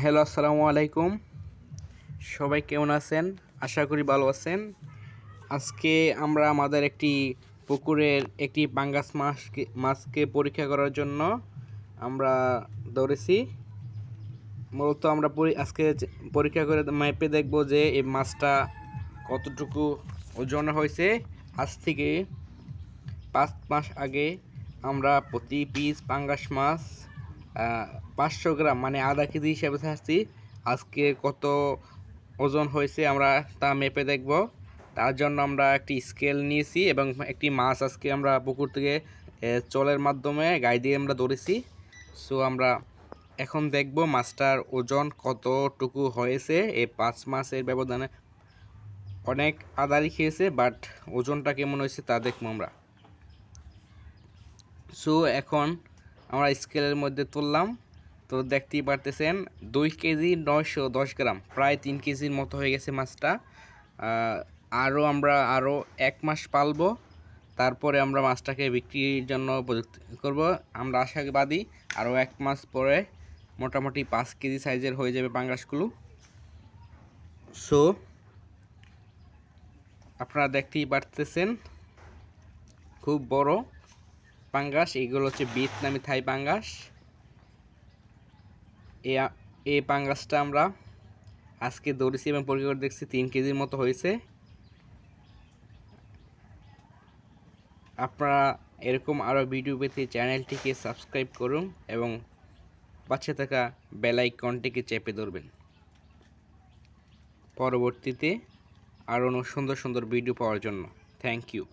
Hello, আসসালামু আলাইকুম। সবাই কেমন আছেন? আশা করি ভালো আছেন। আজকে আমরা আমাদের একটি পুকুরের একটি পাঙ্গাস মাছকে পরীক্ষা করার জন্য আমরা দৌড়েছি। মূলত আমরা আজকে পরীক্ষা করে মেপে দেখব যে এই মাছটা কতটুকু ওজন হয়েছে। আজ থেকে 5 মাস আগে আমরা প্রতি পিস পাঙ্গাস মাছ 500 গ্রাম মানে আধা কেজি হিসেবে ছাড়ছি। আজকে কত ওজন হয়েছে আমরা তা মেপে দেখব। তার জন্য আমরা একটি স্কেল নিয়েছি এবং একটি মাছ আজকে আমরা পুকুর থেকে চলের মাধ্যমে গাই দিয়ে আমরা ধরেছি। সো আমরা এখন দেখব মাছটার ওজন কতটুকু হয়েছে। এই 5 মাসের ব্যবধানে অনেক আদারই খেয়েছে, বাট ওজনটা কেমন হয়েছে তা দেখবো আমরা। সো এখন আমরা স্কেলের মধ্যে তুললাম, তো দেখতেই পারতেছেন 2 কেজি 910 গ্রাম, প্রায় 3 কেজির মতো হয়ে গেছে মাছটা। আমরা আরও 1 মাস পালবো, তারপরে আমরা মাছটাকে বিক্রির জন্য উপযুক্ত করব। আমরা আশাবাদী আরও 1 মাস পরে মোটামুটি 5 কেজি সাইজের হয়ে যাবে পাঙ্গাসগুলো। সো আপনারা দেখতেই পারতেছেন খুব বড় পাঙ্গাস। এইগুলো হচ্ছে ভিয়েতনামি থাই পাঙ্গাস। এই পাঙ্গাসটা আমরা আজকে ধরেছি এবং পরীক্ষা করে দেখছি 3 কেজির মতো হয়েছে। আপনারা এরকম আরও ভিডিও পেতে চ্যানেলটিকে সাবস্ক্রাইব করুন এবং পাশে থাকা বেল আইকনটিকে চেপে ধরবেন পরবর্তীতে আরও সুন্দর সুন্দর ভিডিও পাওয়ার জন্য। Thank you.